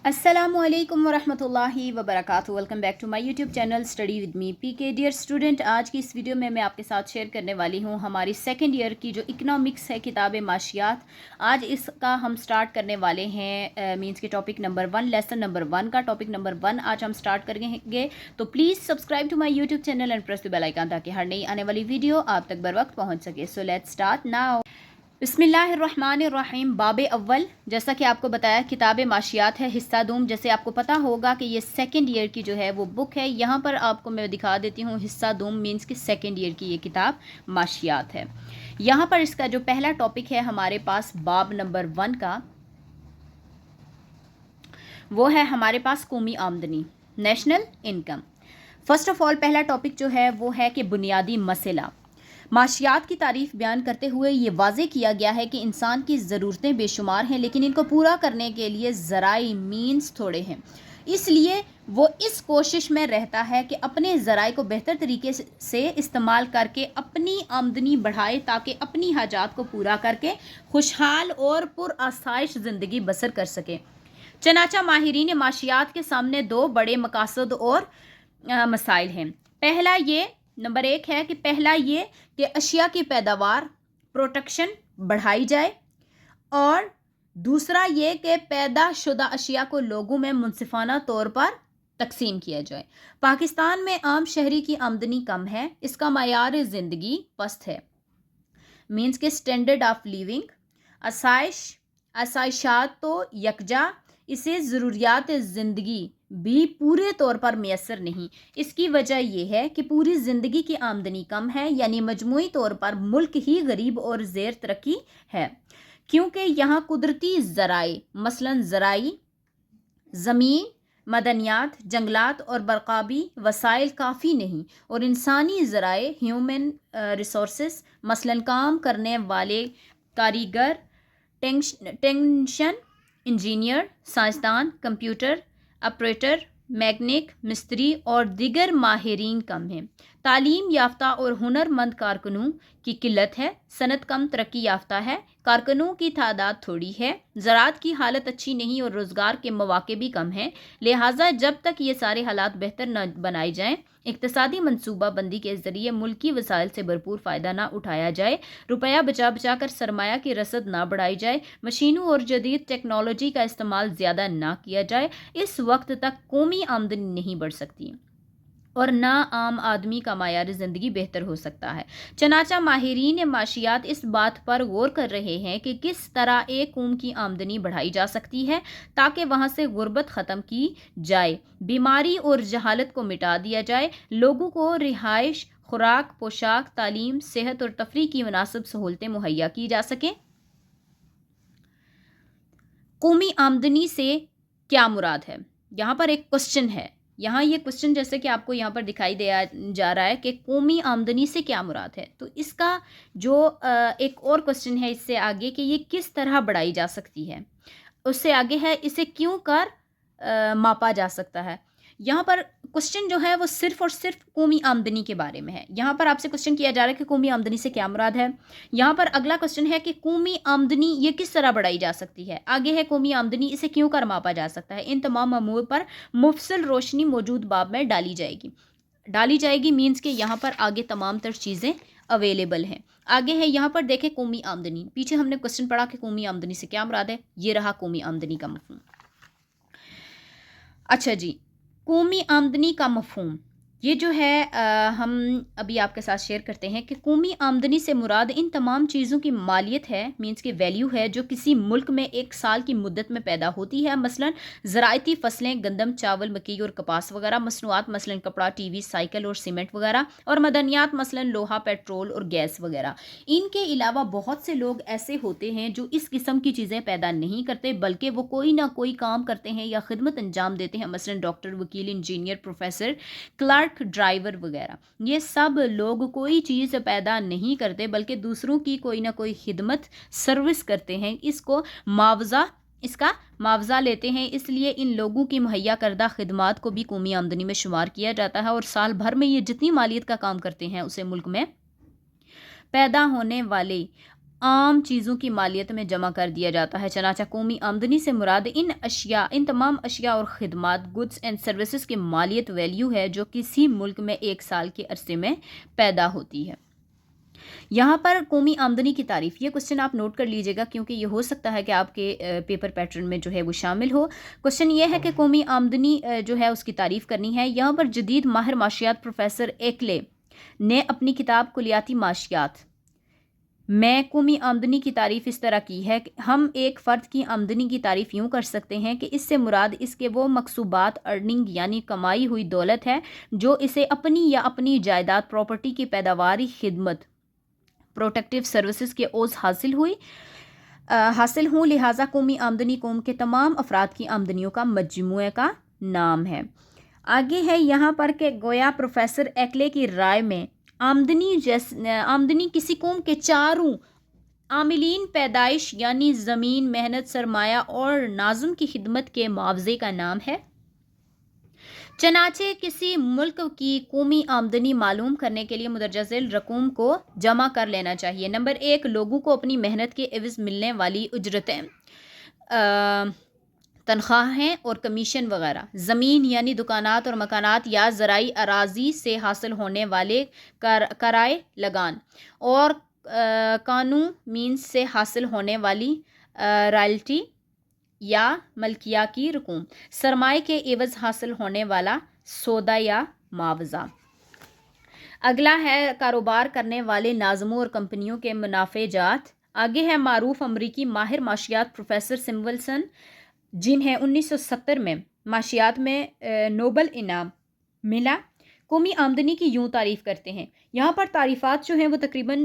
अस्सलामु अलैकुम वरहमतुल्लाहि वबरकातुहू। Welcome back to my YouTube channel study with me PK. Dear student, आज की इस वीडियो में मैं आपके साथ शेयर करने वाली हूँ हमारी सेकंड ईयर की जो इकनॉमिक्स है किताब माशियात। आज इसका हम स्टार्ट करने वाले हैं मींस के टॉपिक नंबर 1, लेसन नंबर 1 का टॉपिक नंबर 1 आज हम स्टार्ट करेंगे। तो please subscribe to my YouTube channel and press the bell icon ताकि हर नई आने वाली वीडियो आप तक बर वक्त पहुँच सके। So let's start now. बिस्मिल्लाहिर्रहमानिर्रहीम। बाब अव्वल, जैसा कि आपको बताया किताब माशियात है हिस्सा दूम। जैसे आपको पता होगा कि ये सेकंड ईयर की जो है वो बुक है। यहाँ पर आपको मैं दिखा देती हूँ हिस्सा दूम मीन्स कि सेकंड ईयर की ये किताब माशियात है। यहाँ पर इसका जो पहला टॉपिक है हमारे पास बाब नंबर 1 का, वो है हमारे पास कौमी आमदनी, national income. First of all पहला टॉपिक जो है वो है कि बुनियादी मसला। माशियात की तारीफ बयान करते हुए ये वाज़े किया गया है कि इंसान की ज़रूरतें बेशुमार हैं, लेकिन इनको पूरा करने के लिए ज़राई मीन्स थोड़े हैं। इसलिए वो इस कोशिश में रहता है कि अपने ज़राए को बेहतर तरीके से इस्तेमाल करके अपनी आमदनी बढ़ाए ताकि अपनी हाजात को पूरा करके खुशहाल और पुरआसाइश ज़िंदगी बसर कर सके। चनाचा माहिरीन माशियात के सामने दो बड़े मकासद और मसाइल हैं। पहला ये नंबर 1 है कि पहला ये कि अशिया की पैदावार प्रोडक्शन बढ़ाई जाए, और दूसरा ये कि पैदा शुदा अशिया को लोगों में मुनसिफाना तौर पर तकसीम किया जाए। पाकिस्तान में आम शहरी की आमदनी कम है, इसका मयार ज़िंदगी पस्त है मीन्स के स्टैंडर्ड ऑफ लिविंग, आसाइशात तो यकजा, इसे ज़रूरियात ज़िंदगी भी पूरे तौर पर मैसर नहीं। इसकी वजह यह है कि पूरी ज़िंदगी की आमदनी कम है, यानी मजमूई तौर पर मुल्क ही गरीब और ज़ेर तरक्की है, क्योंकि यहाँ कुदरती ज़राए मसलन ज़राई ज़मीन, मदनियात, जंगलात और बरक़ाबी वसाइल काफ़ी नहीं, और इंसानी ज़राए ह्यूमन रिसोर्सेस मसलन काम करने वाले कारीगर, टेक्नीशियन, इंजीनियर, साइंसदान, कंप्यूटर ऑपरेटर, मैकेनिक, मिस्त्री और दिगर माहिरीन कम हैं। तालीम याफ्ता और हुनरमंद कारकुनों की किल्लत है। सनत कम तरक्की याफ्ता है, कारकुनों की तादाद थोड़ी है। ज़राअत की हालत अच्छी नहीं और रोज़गार के मौके भी कम हैं। लिहाजा जब तक ये सारे हालात बेहतर न बनाए जाएं, इक़्तिसादी मनसूबा बंदी के ज़रिए मुल्की वसाइल से भरपूर फ़ायदा ना उठाया जाए, रुपया बचा बचा कर सरमाया की रसद ना बढ़ाई जाए, मशीनों और जदीद टेक्नोलॉजी का इस्तेमाल ज़्यादा ना किया जाए, इस वक्त तक कौमी आमदनी नहीं बढ़ सकती और ना आम आदमी का मायार ज़िंदगी बेहतर हो सकता है। चनाचा माहिरीन माशियात इस बात पर गौर कर रहे हैं कि किस तरह एक कौम की आमदनी बढ़ाई जा सकती है ताकि वहाँ से गुर्बत ख़त्म की जाए, बीमारी और जहालत को मिटा दिया जाए, लोगों को रिहाइश, खुराक, पोशाक, तालीम, सेहत और तफरीह की मुनासिब सहूलतें मुहैया की जा सकें। कौमी आमदनी से क्या मुराद है? यहाँ पर एक क्वेश्चन है। यहाँ ये क्वेश्चन जैसे कि आपको यहाँ पर दिखाई दिया जा रहा है कि कौमी आमदनी से क्या मुराद है, तो इसका जो एक और क्वेश्चन है इससे आगे कि ये किस तरह बढ़ाई जा सकती है, उससे आगे है इसे क्यों कर मापा जा सकता है। यहाँ पर क्वेश्चन जो है वो सिर्फ और सिर्फ कौमी आमदनी के बारे में है। यहाँ पर आपसे क्वेश्चन किया जा रहा है कि कौमी आमदनी से क्या मुराद है। यहाँ पर अगला क्वेश्चन है कि कौमी आमदनी ये किस तरह बढ़ाई जा सकती है। आगे है कौमी आमदनी इसे क्यों कर मापा जा सकता है। इन तमाम अमूर पर मुफसल रोशनी मौजूद बाब में डाली जाएगी मीन्स के यहाँ पर आगे तमाम तर चीज़ें अवेलेबल हैं। आगे है यहाँ पर देखें कौमी आमदनी, पीछे हमने क्वेश्चन पढ़ा कि कौमी आमदनी से क्या मुराद है, ये रहा कौमी आमदनी का मफहूम। अच्छा जी, कौमी आमदनी का मफहूम ये जो है हम अभी आपके साथ शेयर करते हैं कि कौमी आमदनी से मुराद इन तमाम चीज़ों की मालियत है मीन्स की वैल्यू है जो किसी मुल्क में एक साल की मुद्दत में पैदा होती है। मसलन ज़राइती फसलें गंदम, चावल, मकई और कपास वगैरह, मसनूआत मसलन कपड़ा, टीवी, साइकिल और सीमेंट वगैरह, और मदनियात मसलन लोहा, पेट्रोल और गैस वगैरह। इनके अलावा बहुत से लोग ऐसे होते हैं जो इस किस्म की चीज़ें पैदा नहीं करते बल्कि वो कोई ना कोई काम करते हैं या खिदमत अंजाम देते हैं, मसलन डॉक्टर, वकील, इंजीनियर, प्रोफेसर, क्लर्क, ड्राइवर वगैरह। ये सब लोग कोई चीज़ पैदा नहीं करते बल्कि दूसरों की कोई ना कोई खिदमत सर्विस करते हैं, इसका मुआवजा लेते हैं। इसलिए इन लोगों की मुहैया करदा खिदमात को भी कौमी आमदनी में शुमार किया जाता है, और साल भर में ये जितनी मालियत का काम करते हैं उसे मुल्क में पैदा होने वाले عام چیزوں کی مالیت میں جمع کر دیا جاتا ہے۔ چنانچہ قومی آمدنی سے مراد ان تمام اشیاء اور خدمات گڈس اینڈ سروسز کی مالیت ویلیو ہے جو کسی ملک میں ایک سال کے عرصے میں پیدا ہوتی ہے۔ یہاں پر قومی آمدنی کی تعریف، یہ کوشچن آپ نوٹ کر لیجئے گا کیونکہ یہ ہو سکتا ہے کہ آپ کے پیپر پیٹرن میں جو ہے وہ شامل ہو۔ کوشچن یہ ہے کہ قومی آمدنی جو ہے اس کی تعریف کرنی ہے۔ یہاں پر جدید ماہر معاشیات پروفیسر ایکلے نے اپنی کتاب کلیاتی معاشیات میں قومی آمدنی کی تعریف اس طرح کی ہے کہ ہم ایک فرد کی آمدنی کی تعریف یوں کر سکتے ہیں کہ اس سے مراد اس کے وہ مکسوبات ارننگ یعنی کمائی ہوئی دولت ہے جو اسے اپنی یا اپنی جائیداد پراپرٹی کی پیداواری خدمت پروٹیکٹیو سروسز کے عوض حاصل ہوں، لہٰذا قومی آمدنی قوم کے تمام افراد کی آمدنیوں کا مجموعے کا نام ہے۔ آگے ہے یہاں پر کہ گویا پروفیسر ایکلے کی رائے میں آمدنی کسی قوم کے چاروں عاملین پیدائش یعنی زمین، محنت، سرمایہ اور ناظم کی خدمت کے معاوضے کا نام ہے۔ چنانچہ کسی ملک کی قومی آمدنی معلوم کرنے کے لیے مندرجہ ذیل رقوم کو جمع کر لینا چاہیے۔ نمبر 1، لوگوں کو اپنی محنت کے عوض ملنے والی اجرتیں، تنخواہیں اور کمیشن وغیرہ، زمین یعنی دکانات اور مکانات یا زرعی اراضی سے حاصل ہونے والے کرائے لگان، اور قانون مینز سے حاصل ہونے والی رائلٹی یا ملکیہ کی رقوم، سرمائے کے عوض حاصل ہونے والا سودا یا معاوضہ۔ اگلا ہے کاروبار کرنے والے ناظموں اور کمپنیوں کے منافع جات۔ آگے ہے معروف امریکی ماہر معاشیات پروفیسر سمولسن، جنہیں 1970 میں معاشیات میں نوبل انعام ملا، قومی آمدنی کی یوں تعریف کرتے ہیں۔ یہاں پر تعریفات جو ہیں وہ تقریباً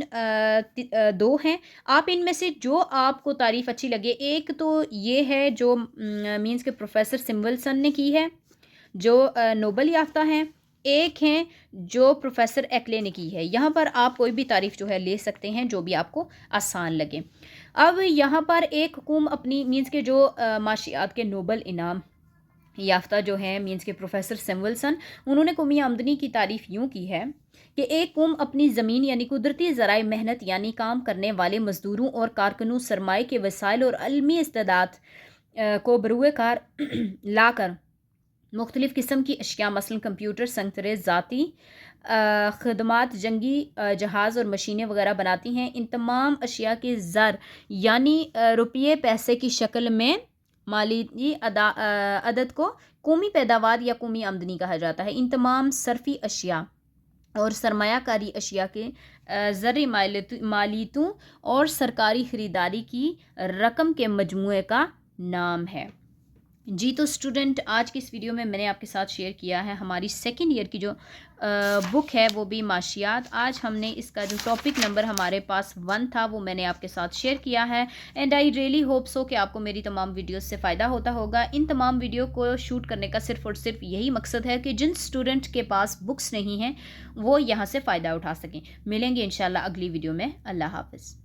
2 ہیں، آپ ان میں سے جو آپ کو تعریف اچھی لگے، ایک تو یہ ہے جو مینز کے پروفیسر سمولسن نے کی ہے جو نوبل یافتہ ہیں، ایک ہیں جو پروفیسر ایکلے نے کی ہے۔ یہاں پر آپ کوئی بھی تعریف جو ہے لے سکتے ہیں جو بھی آپ کو آسان لگے۔ اب یہاں پر ایک حکوم اپنی مینز کے جو معاشیات کے نوبل انعام یافتہ جو ہیں مینز کے پروفیسر سمولسن، انہوں نے قومی آمدنی کی تعریف یوں کی ہے کہ ایک قوم اپنی زمین یعنی قدرتی ذرائع محنت یعنی کام کرنے والے مزدوروں اور کارکنوں، سرمائے کے وسائل اور علمی استعداد کو بروئے کار لا کر مختلف قسم کی اشیاء مثلا کمپیوٹر، سنگترے، ذاتی خدمات، جنگی جہاز اور مشینیں وغیرہ بناتی ہیں۔ ان تمام اشیاء کے زر یعنی روپیے پیسے کی شکل میں مالی عدد کو قومی پیداوار یا قومی آمدنی کہا جاتا ہے۔ ان تمام صرفی اشیاء اور سرمایہ کاری اشیاء کے زرعی مالیتوں اور سرکاری خریداری کی رقم کے مجموعے کا نام ہے۔ جی تو اسٹوڈنٹ، آج کی اس ویڈیو میں نے آپ کے ساتھ شیئر کیا ہے ہماری سیکنڈ ایئر کی جو بک ہے وہ بھی معاشیات۔ آج ہم نے اس کا جو ٹاپک نمبر ہمارے پاس 1 تھا وہ میں نے آپ کے ساتھ شیئر کیا ہے، and I really hope so کہ آپ کو میری تمام ویڈیوز سے فائدہ ہوتا ہوگا۔ ان تمام ویڈیو کو شوٹ کرنے کا صرف اور صرف یہی مقصد ہے کہ جن اسٹوڈنٹ کے پاس بکس نہیں ہیں وہ یہاں سے فائدہ اٹھا سکیں۔ ملیں گے انشاءاللہ اگلی ویڈیو میں۔ اللہ حافظ۔